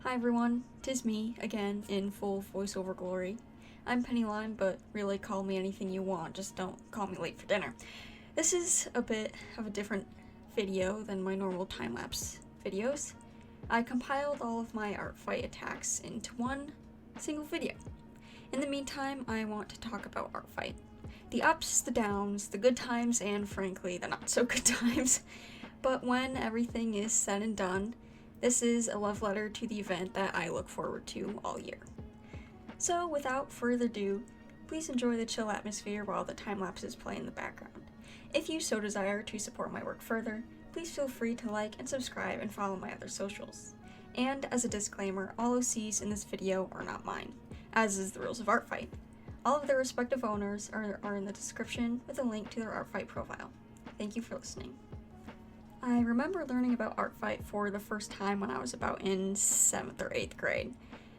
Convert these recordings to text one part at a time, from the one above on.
Hi everyone, 'tis me, again, in full voiceover glory. I'm Pennyline, but really call me anything you want, just don't call me late for dinner. This is a bit of a different video than my normal time-lapse videos. I compiled all of my Artfight attacks into one single video. In the meantime, I want to talk about Artfight. The ups, the downs, the good times, and frankly, the not so good times. But when everything is said and done, this is a love letter to the event that I look forward to all year. So without further ado, please enjoy the chill atmosphere while the time-lapses play in the background. If you so desire to support my work further, please feel free to like and subscribe and follow my other socials. And as a disclaimer, all OCs in this video are not mine, as is the rules of Artfight. All of their respective owners are in the description with a link to their Artfight profile. Thank you for listening. I remember learning about Artfight for the first time when I was about in 7th or 8th grade.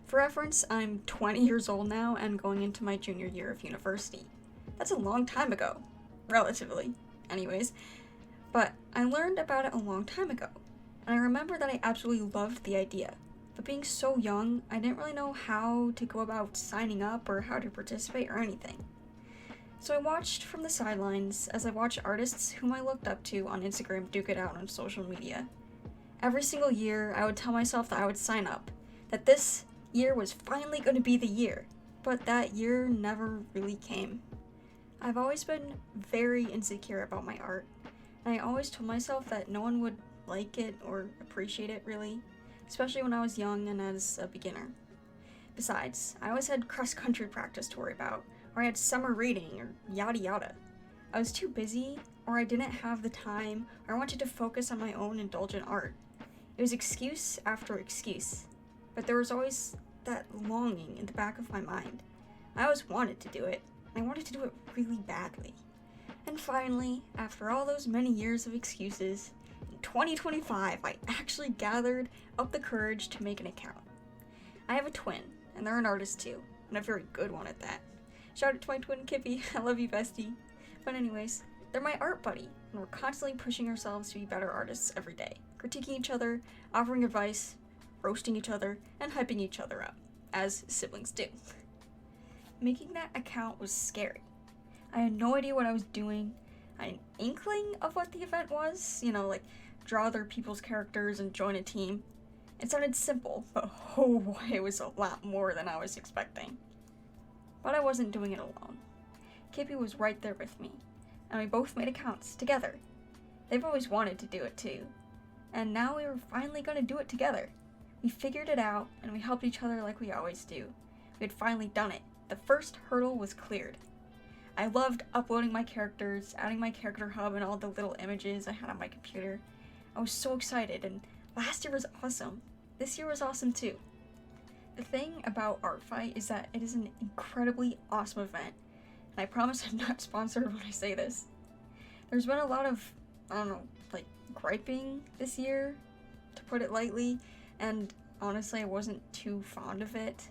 For reference, I'm 20 years old now and going into my junior year of university. That's a long time ago, relatively, anyways. But I learned about it a long time ago, and I remember that I absolutely loved the idea. But being so young, I didn't really know how to go about signing up or how to participate or anything. So I watched from the sidelines as I watched artists whom I looked up to on Instagram duke it out on social media. Every single year, I would tell myself that I would sign up, that this year was finally going to be the year, but that year never really came. I've always been very insecure about my art, and I always told myself that no one would like it or appreciate it really, especially when I was young and as a beginner. Besides, I always had cross-country practice to worry about, or I had summer reading, or yada yada. I was too busy, or I didn't have the time, or I wanted to focus on my own indulgent art. It was excuse after excuse, but there was always that longing in the back of my mind. I always wanted to do it, and I wanted to do it really badly. And finally, after all those many years of excuses, in 2025, I actually gathered up the courage to make an account. I have a twin, and they're an artist too, and a very good one at that. Shout out to my twin Kippy, I love you bestie. But anyways, they're my art buddy, and we're constantly pushing ourselves to be better artists every day, critiquing each other, offering advice, roasting each other, and hyping each other up, as siblings do. Making that account was scary. I had no idea what I was doing. I had an inkling of what the event was, like draw other people's characters and join a team. It sounded simple, but oh boy, it was a lot more than I was expecting. But I wasn't doing it alone. Kippy was right there with me, and we both made accounts together. They've always wanted to do it too, and now we were finally going to do it together. We figured it out, and we helped each other like we always do. We had finally done it. The first hurdle was cleared. I loved uploading my characters, adding my character hub and all the little images I had on my computer. I was so excited, and last year was awesome. This year was awesome too. The thing about Artfight is that it is an incredibly awesome event, and I promise I'm not sponsored when I say this. There's been a lot of, griping this year, to put it lightly, and honestly I wasn't too fond of it.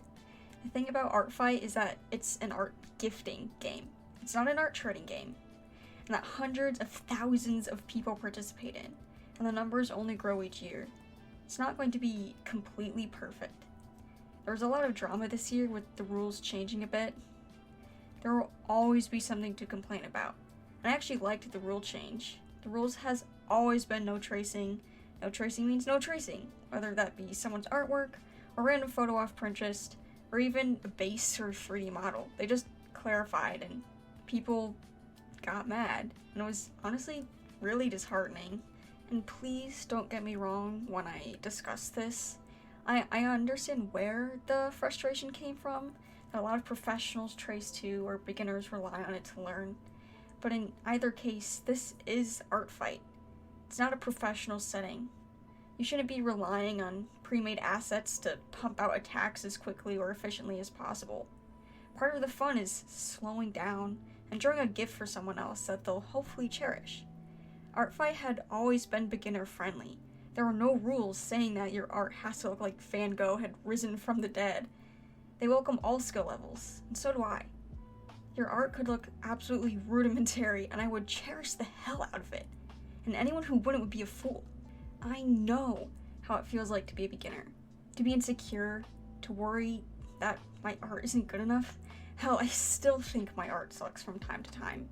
The thing about Artfight is that it's an art gifting game. It's not an art trading game, and that hundreds of thousands of people participate in, and the numbers only grow each year. It's not going to be completely perfect. There was a lot of drama this year with the rules changing a bit. There will always be something to complain about, and I actually liked the rule change. The rules has always been no tracing. No tracing means no tracing, whether that be someone's artwork, or random photo off Pinterest, or even a base or 3D model. They just clarified, and people got mad, and it was honestly really disheartening. And please don't get me wrong when I discuss this. I understand where the frustration came from, that a lot of professionals trace to or beginners rely on it to learn. But in either case, this is Artfight. It's not a professional setting. You shouldn't be relying on pre-made assets to pump out attacks as quickly or efficiently as possible. Part of the fun is slowing down and drawing a gift for someone else that they'll hopefully cherish. Artfight had always been beginner friendly. There were no rules saying that your art has to look like Van Gogh had risen from the dead. They welcome all skill levels, and so do I. Your art could look absolutely rudimentary, and I would cherish the hell out of it. And anyone who wouldn't would be a fool. I know how it feels like to be a beginner, to be insecure, to worry that my art isn't good enough. Hell, I still think my art sucks from time to time.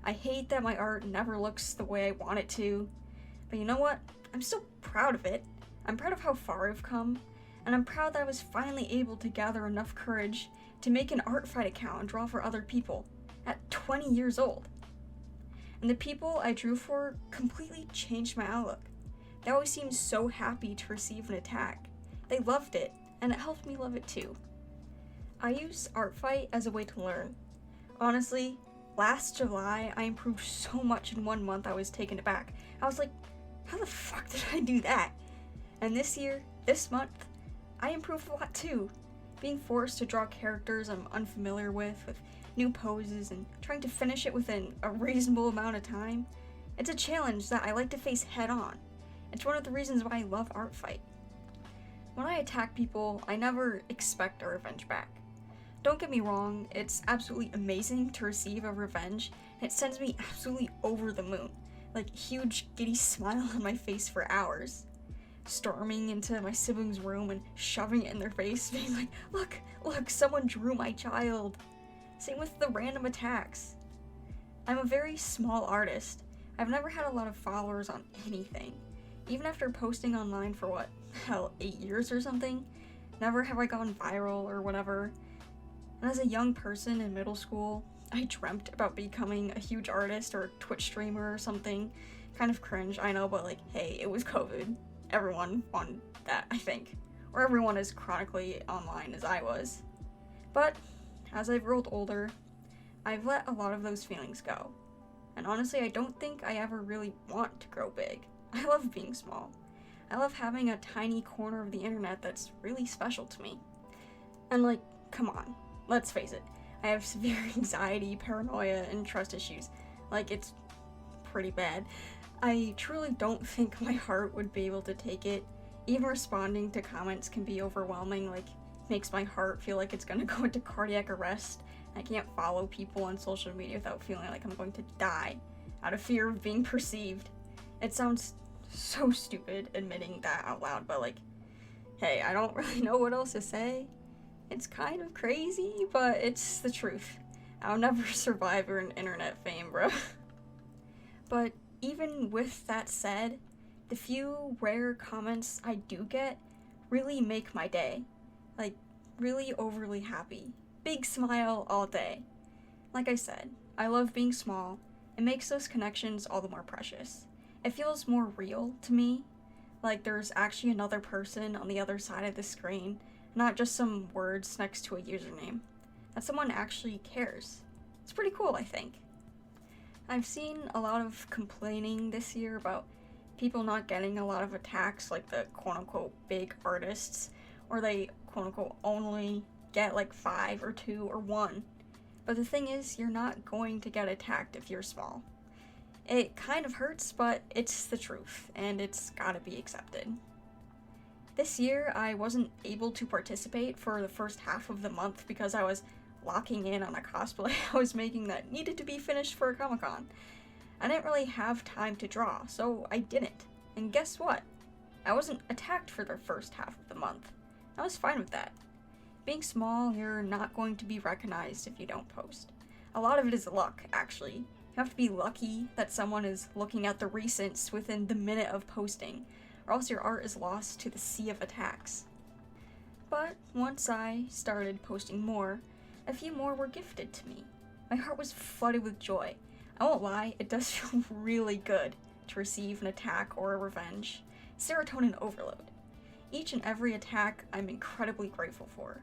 I hate that my art never looks the way I want it to, but you know what? I'm still proud of it. I'm proud of how far I've come, and I'm proud that I was finally able to gather enough courage to make an Artfight account and draw for other people at 20 years old. And the people I drew for completely changed my outlook. They always seemed so happy to receive an attack. They loved it, and it helped me love it too. I use Artfight as a way to learn. Honestly, last July, I improved so much in 1 month I was taken aback. I was like, how the fuck did I do that? And this year, this month, I improved a lot too. Being forced to draw characters I'm unfamiliar with new poses, and trying to finish it within a reasonable amount of time, it's a challenge that I like to face head on. It's one of the reasons why I love Artfight. When I attack people, I never expect a revenge back. Don't get me wrong, it's absolutely amazing to receive a revenge, and it sends me absolutely over the moon. Like, huge giddy smile on my face for hours. Storming into my sibling's room and shoving it in their face, being like, look, someone drew my child. Same with the random attacks. I'm a very small artist. I've never had a lot of followers on anything. Even after posting online for 8 years or something, never have I gone viral or whatever. And as a young person in middle school, I dreamt about becoming a huge artist or a Twitch streamer or something. Kind of cringe, I know, but hey, it was COVID. Everyone wanted that, I think. Or everyone as chronically online as I was. But as I've grown older, I've let a lot of those feelings go. And honestly, I don't think I ever really want to grow big. I love being small. I love having a tiny corner of the internet that's really special to me. And come on, let's face it, I have severe anxiety, paranoia, and trust issues. It's pretty bad. I truly don't think my heart would be able to take it. Even responding to comments can be overwhelming, makes my heart feel like it's gonna go into cardiac arrest. I can't follow people on social media without feeling like I'm going to die out of fear of being perceived. It sounds so stupid admitting that out loud, but hey, I don't really know what else to say. It's kind of crazy, but it's the truth. I'll never survive an internet fame, bro. But even with that said, the few rare comments I do get really make my day. Really overly happy. Big smile all day. Like I said, I love being small. It makes those connections all the more precious. It feels more real to me. There's actually another person on the other side of the screen, not just some words next to a username. That someone actually cares. It's pretty cool, I think. I've seen a lot of complaining this year about people not getting a lot of attacks like the quote-unquote big artists, or they quote-unquote only get 5 or 2 or 1. But the thing is, you're not going to get attacked if you're small. It kind of hurts, but it's the truth, and it's gotta be accepted. This year, I wasn't able to participate for the first half of the month because I was locking in on a cosplay I was making that needed to be finished for a Comic-Con. I didn't really have time to draw, so I didn't. And guess what? I wasn't attacked for the first half of the month. I was fine with that. Being small, you're not going to be recognized if you don't post. A lot of it is luck, actually. You have to be lucky that someone is looking at the recents within the minute of posting, or else your art is lost to the sea of attacks. But once I started posting more, a few more were gifted to me. My heart was flooded with joy. I won't lie, it does feel really good to receive an attack or a revenge. Serotonin overload. Each and every attack I'm incredibly grateful for.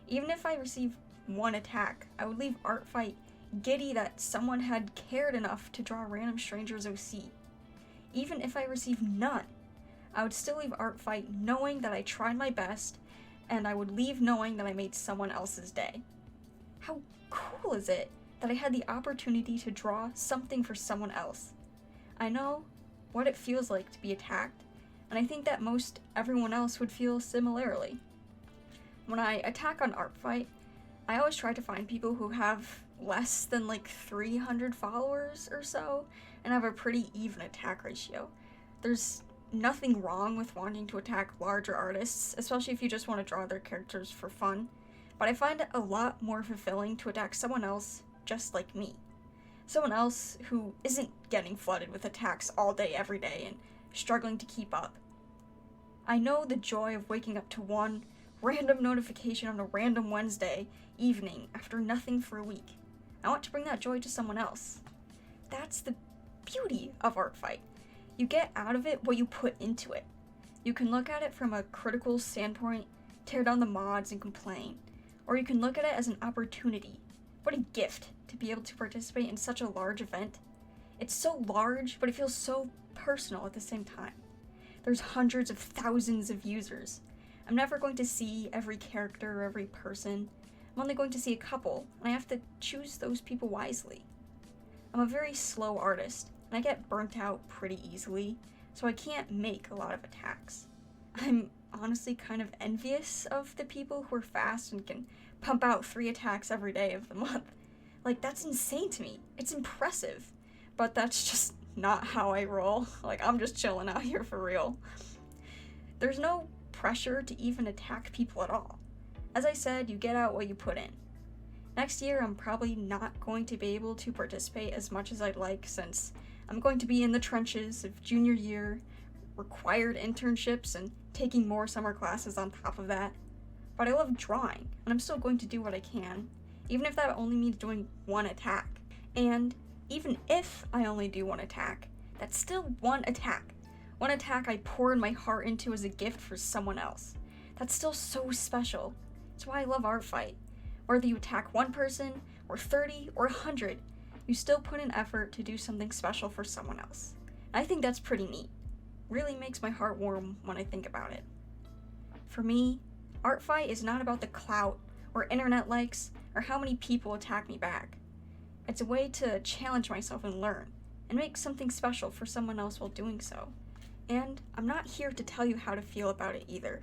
Even if I receive one attack, I would leave Artfight giddy that someone had cared enough to draw random strangers OC. Even if I receive none, I would still leave Artfight knowing that I tried my best, and I would leave knowing that I made someone else's day. How cool is it that I had the opportunity to draw something for someone else? I know what it feels like to be attacked, and I think that most everyone else would feel similarly. When I attack on Artfight, I always try to find people who have less than 300 followers or so, and have a pretty even attack ratio. There's nothing wrong with wanting to attack larger artists, especially if you just want to draw their characters for fun, but I find it a lot more fulfilling to attack someone else just like me. Someone else who isn't getting flooded with attacks all day every day and struggling to keep up. I know the joy of waking up to one random notification on a random Wednesday evening after nothing for a week. I want to bring that joy to someone else. That's the beauty of Artfight. You get out of it what you put into it. You can look at it from a critical standpoint, tear down the mods and complain, or you can look at it as an opportunity. What a gift to be able to participate in such a large event. It's so large, but it feels so personal at the same time. There's hundreds of thousands of users. I'm never going to see every character or every person. I'm only going to see a couple, and I have to choose those people wisely. I'm a very slow artist, and I get burnt out pretty easily, so I can't make a lot of attacks. I'm honestly kind of envious of the people who are fast and can pump out 3 attacks every day of the month. Like, that's insane to me. It's impressive, but that's just not how I roll. Like, I'm just chilling out here for real. There's no pressure to even attack people at all. As I said, you get out what you put in. Next year, I'm probably not going to be able to participate as much as I'd like, since I'm going to be in the trenches of junior year, required internships, and taking more summer classes on top of that. But I love drawing, and I'm still going to do what I can, even if that only means doing 1 attack. And even if I only do 1 attack, that's still 1 attack. 1 attack I poured my heart into as a gift for someone else. That's still so special. That's why I love Artfight. Whether you attack 1 person, or 30, or 100, you still put in effort to do something special for someone else. And I think that's pretty neat. Really makes my heart warm when I think about it. For me, Artfight is not about the clout, or internet likes, or how many people attack me back. It's a way to challenge myself and learn, and make something special for someone else while doing so. And I'm not here to tell you how to feel about it either.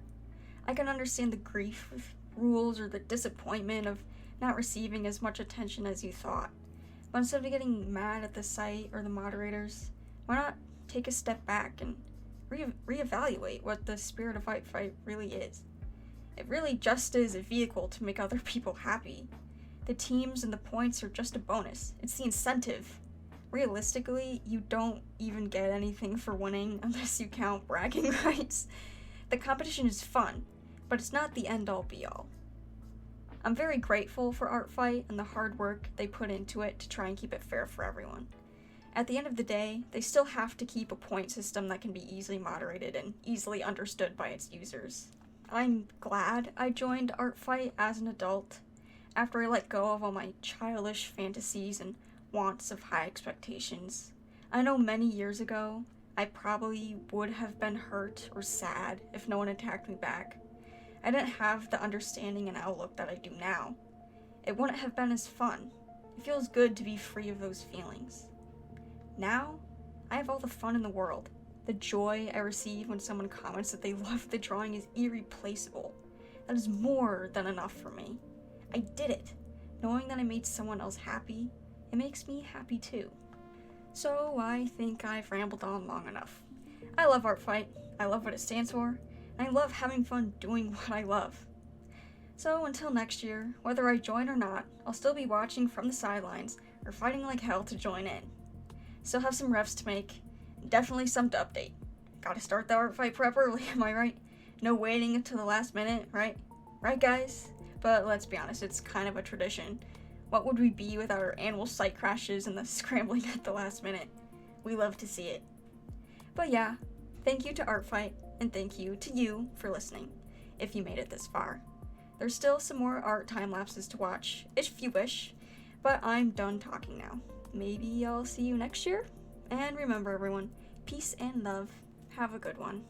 I can understand the grief of rules or the disappointment of not receiving as much attention as you thought. But instead of getting mad at the site or the moderators, why not take a step back and reevaluate what the spirit of Artfight really is? It really just is a vehicle to make other people happy. The teams and the points are just a bonus. It's the incentive. Realistically, you don't even get anything for winning unless you count bragging rights. The competition is fun, but it's not the end-all be-all. I'm very grateful for Artfight and the hard work they put into it to try and keep it fair for everyone. At the end of the day, they still have to keep a point system that can be easily moderated and easily understood by its users. I'm glad I joined Artfight as an adult, after I let go of all my childish fantasies and wants of high expectations. I know many years ago, I probably would have been hurt or sad if no one attacked me back. I didn't have the understanding and outlook that I do now. It wouldn't have been as fun. It feels good to be free of those feelings. Now, I have all the fun in the world. The joy I receive when someone comments that they love the drawing is irreplaceable. That is more than enough for me. I did it. Knowing that I made someone else happy, it makes me happy too. So I think I've rambled on long enough. I love Artfight, I love what it stands for, and I love having fun doing what I love. So until next year, whether I join or not, I'll still be watching from the sidelines or fighting like hell to join in. Still have some refs to make, and definitely some to update. Gotta start the Artfight prep early, am I right? No waiting until the last minute, right? Right, guys? But let's be honest, it's kind of a tradition. What would we be without our annual site crashes and the scrambling at the last minute? We love to see it. But yeah, thank you to Artfight, and thank you to you for listening, if you made it this far. There's still some more art time lapses to watch, if you wish, but I'm done talking now. Maybe I'll see you next year? And remember everyone, peace and love. Have a good one.